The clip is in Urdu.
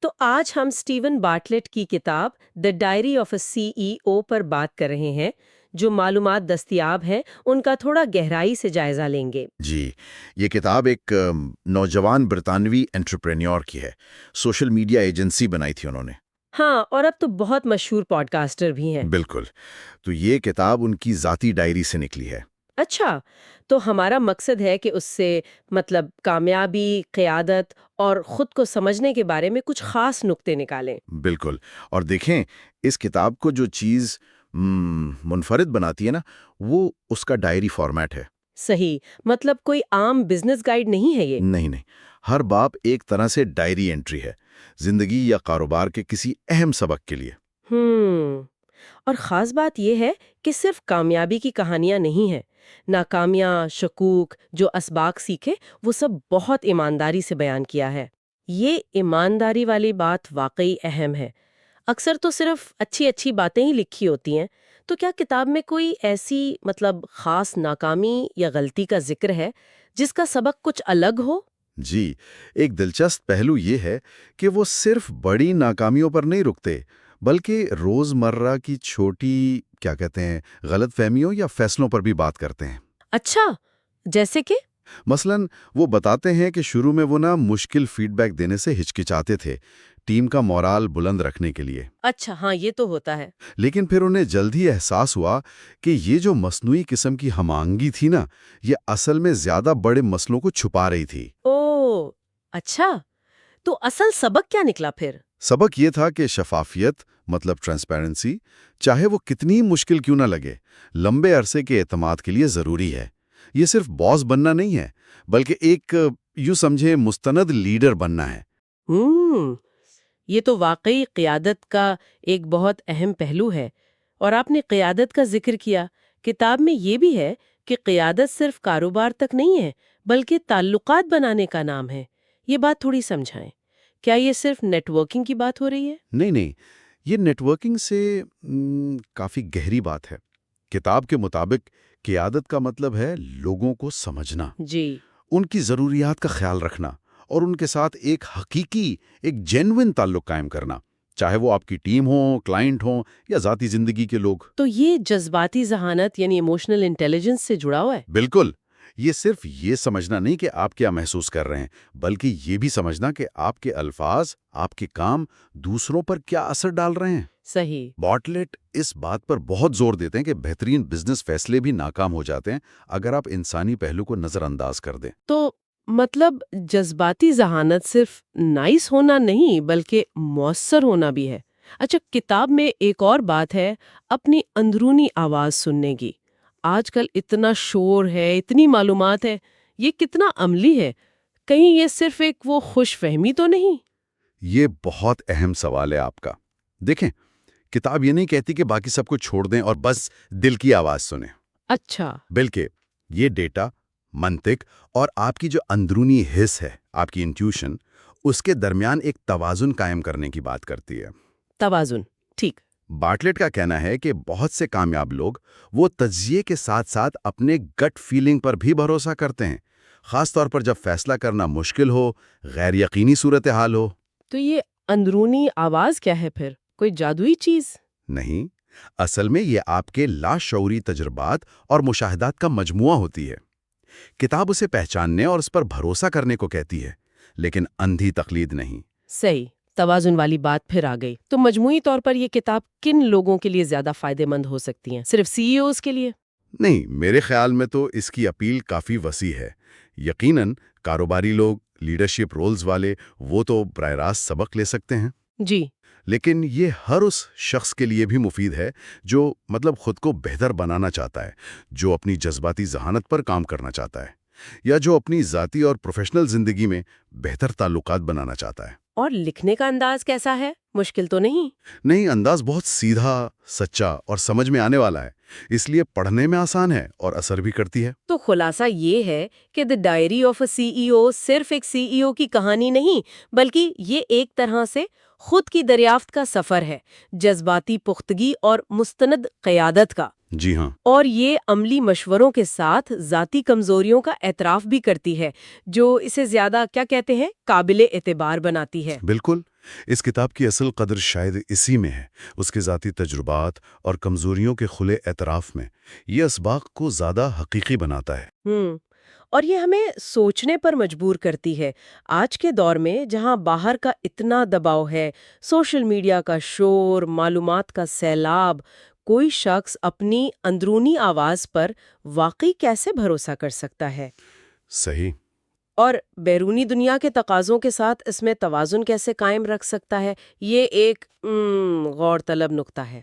تو آج ہم سٹیون بارٹلیٹ کی کتاب دا ڈائری آف اے سی ای او پر بات کر رہے ہیں۔ جو معلومات دستیاب ہیں ان کا تھوڑا گہرائی سے جائزہ لیں گے۔ جی، یہ کتاب ایک نوجوان برطانوی انٹرپرینیور کی ہے۔ سوشل میڈیا ایجنسی بنائی تھی انہوں نے۔ ہاں، اور اب تو بہت مشہور پوڈ کاسٹر بھی ہیں۔ بالکل، تو یہ کتاب ان کی ذاتی ڈائری سے نکلی ہے۔ اچھا، تو ہمارا مقصد ہے کہ اس سے کامیابی، قیادت اور خود کو سمجھنے کے بارے میں کچھ خاص نقطے نکالیں۔ بالکل، اور دیکھیں اس کتاب کو جو چیز منفرد بناتی ہے نا، وہ اس کا ڈائری فارمیٹ ہے۔ صحیح، کوئی عام بزنس گائیڈ نہیں ہے یہ؟ نہیں، ہر باب ایک طرح سے ڈائری انٹری ہے، زندگی یا کاروبار کے کسی اہم سبق کے لیے۔ اور خاص بات یہ ہے کہ صرف کامیابی کی کہانیاں نہیں ہیں، ناکامیاں، شکوک، جو اسباق سیکھے وہ سب بہت ایمانداری سے بیان کیا ہے۔ یہ ایمانداری والی بات واقعی اہم ہے۔ اکثر تو صرف اچھی باتیں ہی لکھی ہوتی ہیں، تو کیا کتاب میں کوئی ایسی خاص ناکامی یا غلطی کا ذکر ہے جس کا سبق کچھ الگ ہو؟ جی، ایک دلچسپ پہلو یہ ہے کہ وہ صرف بڑی ناکامیوں پر نہیں رکتے، بلکہ روزمرہ کی چھوٹی غلط فہمیوں یا فیصلوں پر بھی بات کرتے ہیں۔ اچھا، جیسے کہ؟ مثلاً وہ بتاتے ہیں کہ شروع میں وہ مشکل فیڈ بیک دینے سے ہچکچاتے تھے، ٹیم کا مورال بلند رکھنے کے لیے۔ اچھا، ہاں، یہ تو ہوتا ہے۔ لیکن پھر انہیں جلد ہی احساس ہوا کہ یہ جو مصنوعی قسم کی ہم آہنگی تھی نا، یہ اصل میں زیادہ بڑے مسئلوں کو چھپا رہی تھی۔ اوہ، اچھا، تو اصل سبق کیا نکلا پھر؟ سبق یہ تھا کہ شفافیت ٹرانسپیرنسی، چاہے وہ کتنی مشکل کیوں نہ لگے، لمبے عرصے کے اعتماد کے لیے ضروری ہے۔ یہ صرف باس بننا نہیں ہے، بلکہ ایک یوں سمجھے مستند لیڈر بننا ہے۔ یہ تو واقعی قیادت کا ایک بہت اہم پہلو ہے۔ اور آپ نے قیادت کا ذکر کیا، کتاب میں یہ بھی ہے کہ قیادت صرف کاروبار تک نہیں ہے، بلکہ تعلقات بنانے کا نام ہے۔ یہ بات تھوڑی سمجھائیں۔ کیا یہ صرف نیٹ ورکنگ کی بات ہو رہی ہے؟ نہیں، یہ نیٹ ورکنگ سے کافی گہری بات ہے۔ کتاب کے مطابق قیادت کا مطلب ہے لوگوں کو سمجھنا، جی، ان کی ضروریات کا خیال رکھنا اور ان کے ساتھ ایک حقیقی، ایک جینوئن تعلق قائم کرنا، چاہے وہ آپ کی ٹیم ہو، کلائنٹ ہوں یا ذاتی زندگی کے لوگ۔ تو یہ جذباتی ذہانت یعنی ایموشنل انٹیلیجنس سے جڑا ہوا ہے؟ بالکل، یہ صرف یہ سمجھنا نہیں کہ آپ کیا محسوس کر رہے ہیں، بلکہ یہ بھی سمجھنا کہ آپ کے الفاظ، آپ کے کام دوسروں پر کیا اثر ڈال رہے ہیں۔ صحیح۔ بارٹلیٹ اس بات پر بہت زور دیتے ہیں کہ بہترین بزنس فیصلے بھی ناکام ہو جاتے ہیں اگر آپ انسانی پہلو کو نظر انداز کر دیں۔ تو جذباتی ذہانت صرف نائس ہونا نہیں بلکہ مؤثر ہونا بھی ہے۔ اچھا، کتاب میں ایک اور بات ہے اپنی اندرونی آواز سننے کی۔ آج کل اتنا شور ہے، اتنی معلومات ہے، یہ کتنا عملی ہے؟ کہیں یہ صرف ایک وہ خوش فہمی تو نہیں؟ یہ بہت اہم سوال ہے آپ کا۔ دیکھیں، کتاب یہ نہیں کہتی کہ باقی سب کو چھوڑ دیں اور بس دل کی آواز سنیں۔ اچھا، بلکہ یہ ڈیٹا، منطق اور آپ کی جو اندرونی حس ہے، آپ کی انٹیوشن، اس کے درمیان ایک توازن قائم کرنے کی بات کرتی ہے۔ توازن، ٹھیک۔ بارٹلیٹ کا کہنا ہے کہ بہت سے کامیاب لوگ وہ تجزیے کے ساتھ ساتھ اپنے گٹ فیلنگ پر بھی بھروسہ کرتے ہیں، خاص طور پر جب فیصلہ کرنا مشکل ہو، غیر یقینی صورتحال ہو۔ تو یہ اندرونی آواز کیا ہے پھر؟ کوئی جادوئی چیز؟ نہیں، اصل میں یہ آپ کے لاشعوری تجربات اور مشاہدات کا مجموعہ ہوتی ہے۔ کتاب اسے پہچاننے اور اس پر بھروسہ کرنے کو کہتی ہے، لیکن اندھی تقلید نہیں۔ صحیح، توازن والی بات پھر آ گئی۔ تو مجموعی طور پر یہ کتاب کن لوگوں کے لیے زیادہ فائدہ مند ہو سکتی ہیں؟ صرف سی ای اوز کے لیے؟ نہیں، میرے خیال میں تو اس کی اپیل کافی وسیع ہے۔ یقیناً کاروباری لوگ، لیڈرشپ رولز والے، وہ تو براہ راست سبق لے سکتے ہیں۔ جی، لیکن یہ ہر اس شخص کے لیے بھی مفید ہے جو خود کو بہتر بنانا چاہتا ہے، جو اپنی جذباتی ذہانت پر کام کرنا چاہتا ہے، یا جو اپنی ذاتی اور پروفیشنل زندگی میں بہتر تعلقات بنانا چاہتا ہے۔ اور لکھنے کا انداز کیسا ہے؟ مشکل تو نہیں؟ نہیں، انداز بہت سیدھا، سچا اور سمجھ میں آنے والا ہے، اس لیے پڑھنے میں آسان ہے اور اثر بھی کرتی ہے۔ تو خلاصہ یہ ہے کہ دی ڈائری آف اے سی ای او صرف ایک سی ای او کی کہانی نہیں، بلکہ یہ ایک طرح سے خود کی دریافت کا سفر ہے، جذباتی پختگی اور مستند قیادت کا۔ جی ہاں۔ اور یہ عملی مشوروں کے ساتھ ذاتی کمزوریوں کا اعتراف بھی کرتی ہے، جو اسے زیادہ قابل اعتبار بناتی ہے۔ بالکل، اس کتاب کی اصل قدر شاید اسی میں ہے، اس کے ذاتی تجربات اور کمزوریوں کے کھلے اعتراف میں۔ یہ اسباق کو زیادہ حقیقی بناتا ہے۔ اور یہ ہمیں سوچنے پر مجبور کرتی ہے۔ آج کے دور میں جہاں باہر کا اتنا دباؤ ہے، سوشل میڈیا کا شور، معلومات کا سیلاب، کوئی شخص اپنی اندرونی آواز پر واقعی کیسے بھروسہ کر سکتا ہے؟ صحیح۔ اور بیرونی دنیا کے تقاضوں کے ساتھ اس میں توازن کیسے قائم رکھ سکتا ہے؟ یہ ایک غور طلب نقطہ ہے۔